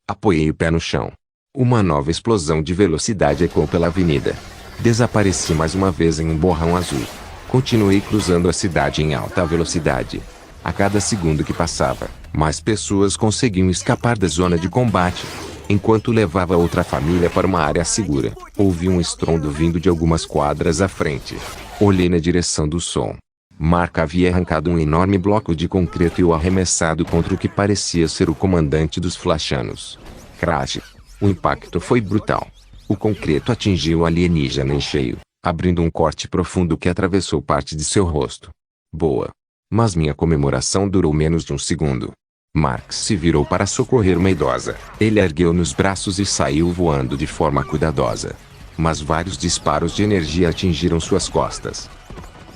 Apoiei o pé no chão. Uma nova explosão de velocidade ecoou pela avenida. Desapareci mais uma vez em um borrão azul. Continuei cruzando a cidade em alta velocidade. A cada segundo que passava, mais pessoas conseguiam escapar da zona de combate. Enquanto levava outra família para uma área segura, ouvi um estrondo vindo de algumas quadras à frente. Olhei na direção do som. Mark havia arrancado um enorme bloco de concreto e o arremessado contra o que parecia ser o comandante dos Flashanos. Crash! O impacto foi brutal. O concreto atingiu o alienígena em cheio, abrindo um corte profundo que atravessou parte de seu rosto. Boa! Mas minha comemoração durou menos de um segundo. Mark se virou para socorrer uma idosa. Ele ergueu nos braços e saiu voando de forma cuidadosa. Mas vários disparos de energia atingiram suas costas.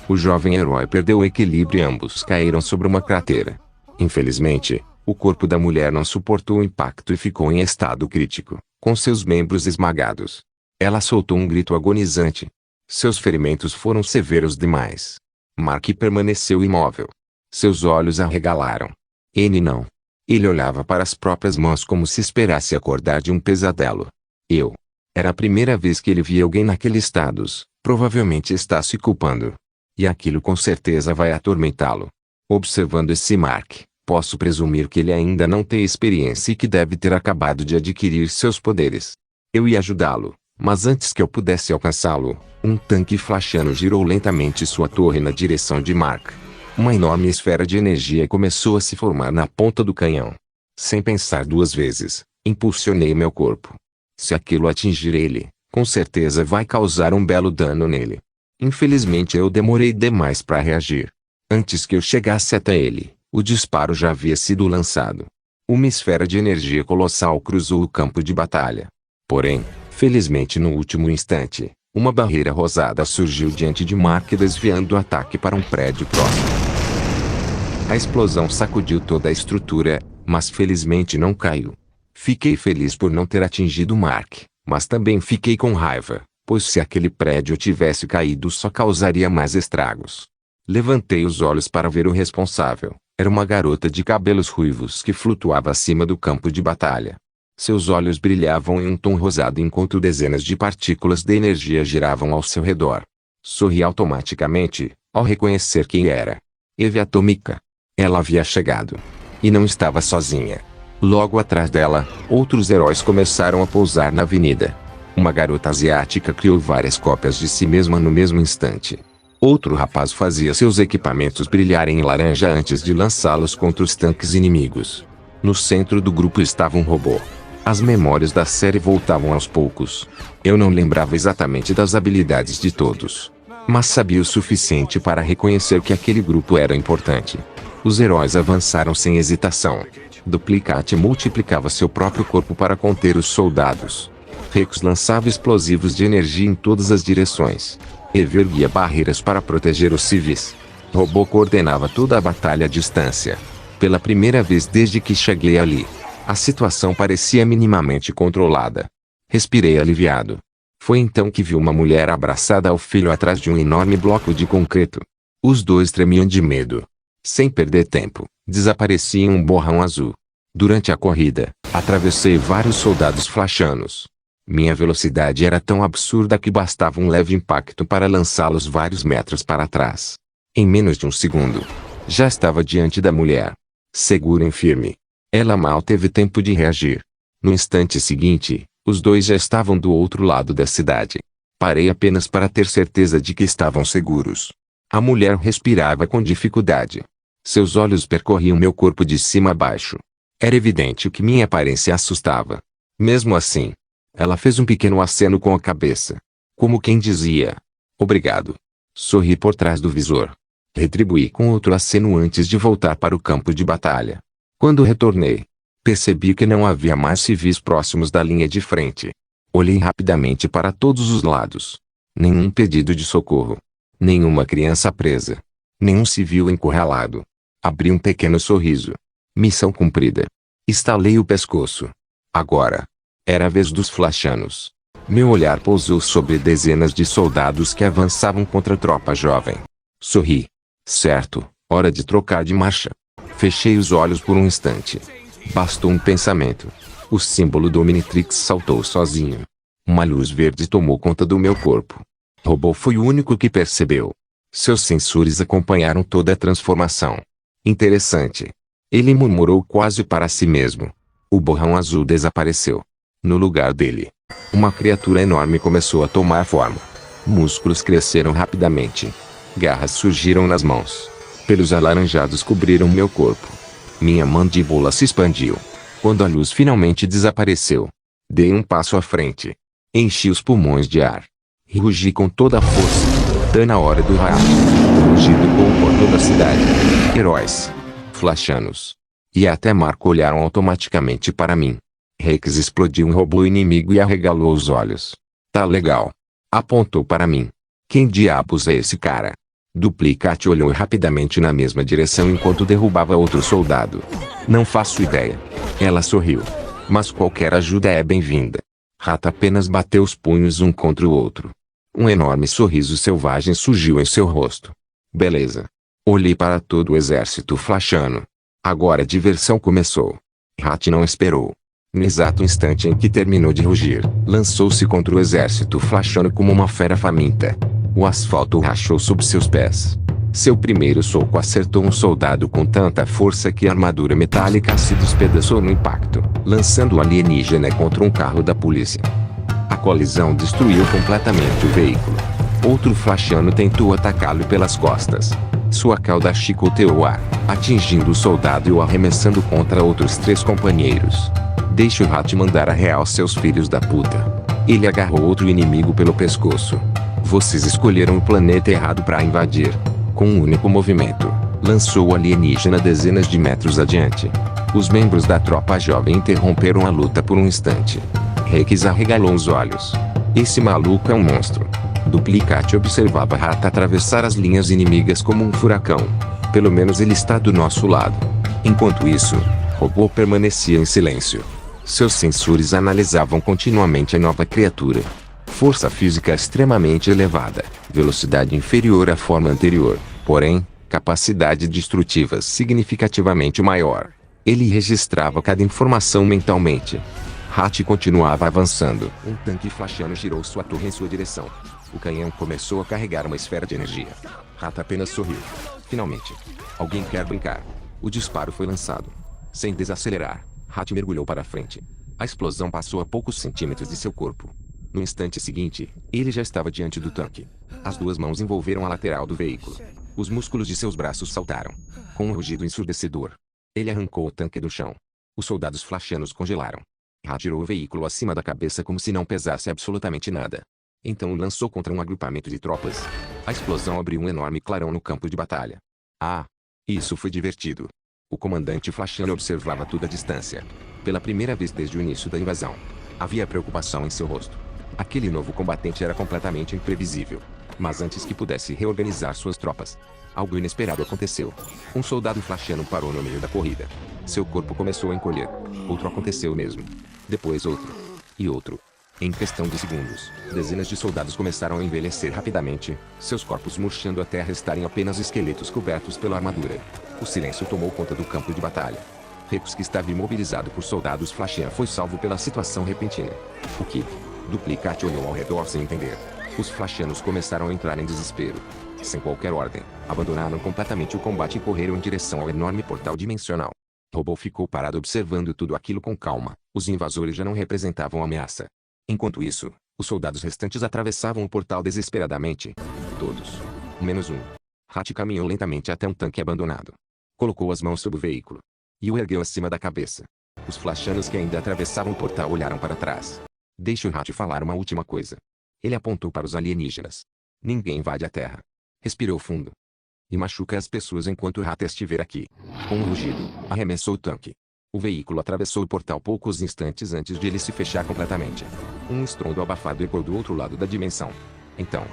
O jovem herói perdeu o equilíbrio e ambos caíram sobre uma cratera. Infelizmente, o corpo da mulher não suportou o impacto e ficou em estado crítico, com seus membros esmagados. Ela soltou um grito agonizante. Seus ferimentos foram severos demais. Mark permaneceu imóvel. Seus olhos arregalaram. Ele não. Ele olhava para as próprias mãos como se esperasse acordar de um pesadelo. Era a primeira vez que ele via alguém naquele estado. Provavelmente está se culpando. E aquilo com certeza vai atormentá-lo. Observando esse Mark, posso presumir que ele ainda não tem experiência e que deve ter acabado de adquirir seus poderes. Eu ia ajudá-lo, mas antes que eu pudesse alcançá-lo, um tanque flashano girou lentamente sua torre na direção de Mark. Uma enorme esfera de energia começou a se formar na ponta do canhão. Sem pensar duas vezes, impulsionei meu corpo. Se aquilo atingir ele, com certeza vai causar um belo dano nele. Infelizmente eu demorei demais para reagir. Antes que eu chegasse até ele, o disparo já havia sido lançado. Uma esfera de energia colossal cruzou o campo de batalha. Porém, felizmente no último instante, uma barreira rosada surgiu diante de Mark desviando o ataque para um prédio próximo. A explosão sacudiu toda a estrutura, mas felizmente não caiu. Fiquei feliz por não ter atingido Mark, mas também fiquei com raiva, pois se aquele prédio tivesse caído só causaria mais estragos. Levantei os olhos para ver o responsável. Era uma garota de cabelos ruivos que flutuava acima do campo de batalha. Seus olhos brilhavam em um tom rosado enquanto dezenas de partículas de energia giravam ao seu redor. Sorri automaticamente, ao reconhecer quem era. Eve Atômica. Ela havia chegado. E não estava sozinha. Logo atrás dela, outros heróis começaram a pousar na avenida. Uma garota asiática criou várias cópias de si mesma no mesmo instante. Outro rapaz fazia seus equipamentos brilharem em laranja antes de lançá-los contra os tanques inimigos. No centro do grupo estava um robô. As memórias da série voltavam aos poucos. Eu não lembrava exatamente das habilidades de todos, mas sabia o suficiente para reconhecer que aquele grupo era importante. Os heróis avançaram sem hesitação. Duplicate multiplicava seu próprio corpo para conter os soldados. Rex lançava explosivos de energia em todas as direções. Eve erguia barreiras para proteger os civis. Robô coordenava toda a batalha à distância. Pela primeira vez desde que cheguei ali, a situação parecia minimamente controlada. Respirei aliviado. Foi então que vi uma mulher abraçada ao filho atrás de um enorme bloco de concreto. Os dois tremiam de medo. Sem perder tempo, desapareci em um borrão azul. Durante a corrida, atravessei vários soldados flashanos. Minha velocidade era tão absurda que bastava um leve impacto para lançá-los vários metros para trás. Em menos de um segundo, já estava diante da mulher. Segura e firme. Ela mal teve tempo de reagir. No instante seguinte, os dois já estavam do outro lado da cidade. Parei apenas para ter certeza de que estavam seguros. A mulher respirava com dificuldade. Seus olhos percorriam meu corpo de cima a baixo. Era evidente que minha aparência assustava. Mesmo assim, ela fez um pequeno aceno com a cabeça. Como quem dizia: obrigado. Sorri por trás do visor. Retribuí com outro aceno antes de voltar para o campo de batalha. Quando retornei, percebi que não havia mais civis próximos da linha de frente. Olhei rapidamente para todos os lados. Nenhum pedido de socorro. Nenhuma criança presa. Nenhum civil encurralado. Abri um pequeno sorriso. Missão cumprida. Estalei o pescoço. Agora, era a vez dos flashanos. Meu olhar pousou sobre dezenas de soldados que avançavam contra a tropa jovem. Sorri. Certo, hora de trocar de marcha. Fechei os olhos por um instante. Bastou um pensamento. O símbolo do Omnitrix saltou sozinho. Uma luz verde tomou conta do meu corpo. Robô foi o único que percebeu. Seus sensores acompanharam toda a transformação. Interessante. Ele murmurou quase para si mesmo. O borrão azul desapareceu. No lugar dele, uma criatura enorme começou a tomar forma. Músculos cresceram rapidamente. Garras surgiram nas mãos. Pelos alaranjados cobriram meu corpo. Minha mandíbula se expandiu. Quando a luz finalmente desapareceu, dei um passo à frente. Enchi os pulmões de ar. E rugi com toda a força. Tá na hora do raio. O rugido ecoou por toda a cidade. Heróis. Flashanos. E até Marco olharam automaticamente para mim. Rex explodiu um robô inimigo e arregalou os olhos. Tá legal. Apontou para mim. Quem diabos é esse cara? Duplicate olhou rapidamente na mesma direção enquanto derrubava outro soldado. Não faço ideia. Ela sorriu. Mas qualquer ajuda é bem-vinda. Rata apenas bateu os punhos um contra o outro. Um enorme sorriso selvagem surgiu em seu rosto. Beleza. Olhei para todo o exército flashano. Agora a diversão começou. Rat não esperou. No exato instante em que terminou de rugir, lançou-se contra o exército flashano como uma fera faminta. O asfalto rachou sob seus pés. Seu primeiro soco acertou um soldado com tanta força que a armadura metálica se despedaçou no impacto, lançando o alienígena contra um carro da polícia. A colisão destruiu completamente o veículo. Outro flashano tentou atacá-lo pelas costas. Sua cauda chicoteou o ar, atingindo o soldado e o arremessando contra outros 3 companheiros. Deixe o Rat mandar a real seus filhos da puta. Ele agarrou outro inimigo pelo pescoço. Vocês escolheram o planeta errado para invadir. Com um único movimento, lançou o alienígena dezenas de metros adiante. Os membros da tropa jovem interromperam a luta por um instante. Rex arregalou os olhos. Esse maluco é um monstro. Duplicate observava a Rata atravessar as linhas inimigas como um furacão. Pelo menos ele está do nosso lado. Enquanto isso, Robô permanecia em silêncio. Seus sensores analisavam continuamente a nova criatura. Força física extremamente elevada, velocidade inferior à forma anterior, porém, capacidade destrutiva significativamente maior. Ele registrava cada informação mentalmente. Rat continuava avançando. Um tanque flashano girou sua torre em sua direção. O canhão começou a carregar uma esfera de energia. Rat apenas sorriu. Finalmente. Alguém quer brincar. O disparo foi lançado. Sem desacelerar, Rat mergulhou para a frente. A explosão passou a poucos centímetros de seu corpo. No instante seguinte, ele já estava diante do tanque. As 2 mãos envolveram a lateral do veículo. Os músculos de seus braços saltaram. Com um rugido ensurdecedor, ele arrancou o tanque do chão. Os soldados flashanos congelaram. Rat tirou o veículo acima da cabeça como se não pesasse absolutamente nada. Então o lançou contra um agrupamento de tropas. A explosão abriu um enorme clarão no campo de batalha. Ah! Isso foi divertido. O comandante flashano observava tudo à distância. Pela primeira vez desde o início da invasão, havia preocupação em seu rosto. Aquele novo combatente era completamente imprevisível. Mas antes que pudesse reorganizar suas tropas, algo inesperado aconteceu. Um soldado flashano parou no meio da corrida. Seu corpo começou a encolher. Outro aconteceu mesmo. Depois outro. E outro. Em questão de segundos, dezenas de soldados começaram a envelhecer rapidamente, seus corpos murchando até restarem apenas esqueletos cobertos pela armadura. O silêncio tomou conta do campo de batalha. Rex, que estava imobilizado por soldados flashan, foi salvo pela situação repentina. O que? Duplicate olhou ao redor sem entender. Os flashanos começaram a entrar em desespero. Sem qualquer ordem, abandonaram completamente o combate e correram em direção ao enorme portal dimensional. Robô ficou parado observando tudo aquilo com calma. Os invasores já não representavam ameaça. Enquanto isso, os soldados restantes atravessavam o portal desesperadamente. Todos. Menos um. Rat caminhou lentamente até um tanque abandonado. Colocou as mãos sobre o veículo. E o ergueu acima da cabeça. Os flashanos que ainda atravessavam o portal olharam para trás. Deixe o Rat falar uma última coisa. Ele apontou para os alienígenas. Ninguém invade a Terra. Respirou fundo. E machuca as pessoas enquanto o Rat estiver aqui. Com um rugido, arremessou o tanque. O veículo atravessou o portal poucos instantes antes de ele se fechar completamente. Um estrondo abafado ecoou do outro lado da dimensão. Então,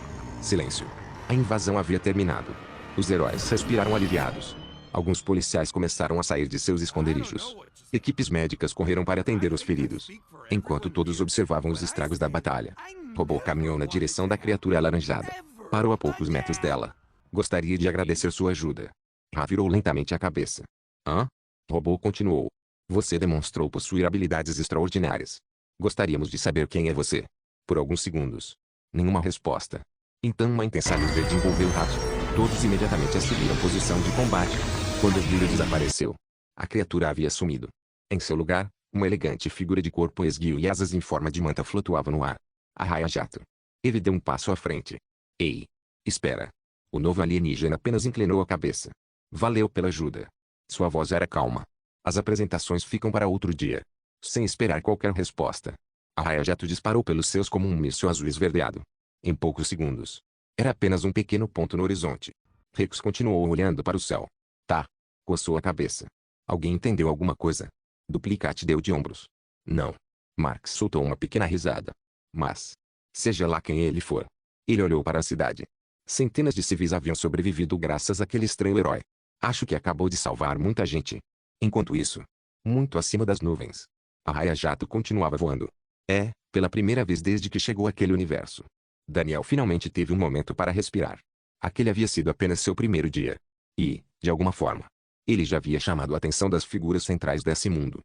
silêncio. A invasão havia terminado. Os heróis respiraram aliviados. Alguns policiais começaram a sair de seus esconderijos. Equipes médicas correram para atender os feridos. Enquanto todos observavam os estragos da batalha, Robô caminhou na direção da criatura alaranjada. Parou a poucos metros dela. Gostaria de agradecer sua ajuda. Ra virou lentamente a cabeça. Hã? Robô continuou. Você demonstrou possuir habilidades extraordinárias. Gostaríamos de saber quem é você. Por alguns segundos. Nenhuma resposta. Então uma intensa luz verde envolveu o rato. Todos imediatamente assumiram posição de combate. Quando o brilho desapareceu, a criatura havia sumido. Em seu lugar, uma elegante figura de corpo esguio e asas em forma de manta flutuava no ar. A raia-jato. Ele deu um passo à frente. Ei! Espera! O novo alienígena apenas inclinou a cabeça. Valeu pela ajuda. Sua voz era calma. As apresentações ficam para outro dia. Sem esperar qualquer resposta, a raia-jato disparou pelos céus como um míssil azul esverdeado. Em poucos segundos. Era apenas um pequeno ponto no horizonte. Rex continuou olhando para o céu. Tá. Coçou a cabeça. Alguém entendeu alguma coisa? Duplicate deu de ombros. Não. Marx soltou uma pequena risada. Mas, seja lá quem ele for. Ele olhou para a cidade. Centenas de civis haviam sobrevivido graças àquele estranho herói. Acho que acabou de salvar muita gente. Enquanto isso, muito acima das nuvens, a raia-jato continuava voando. Pela primeira vez desde que chegou àquele universo. Daniel finalmente teve um momento para respirar. Aquele havia sido apenas seu primeiro dia. E, de alguma forma, ele já havia chamado a atenção das figuras centrais desse mundo.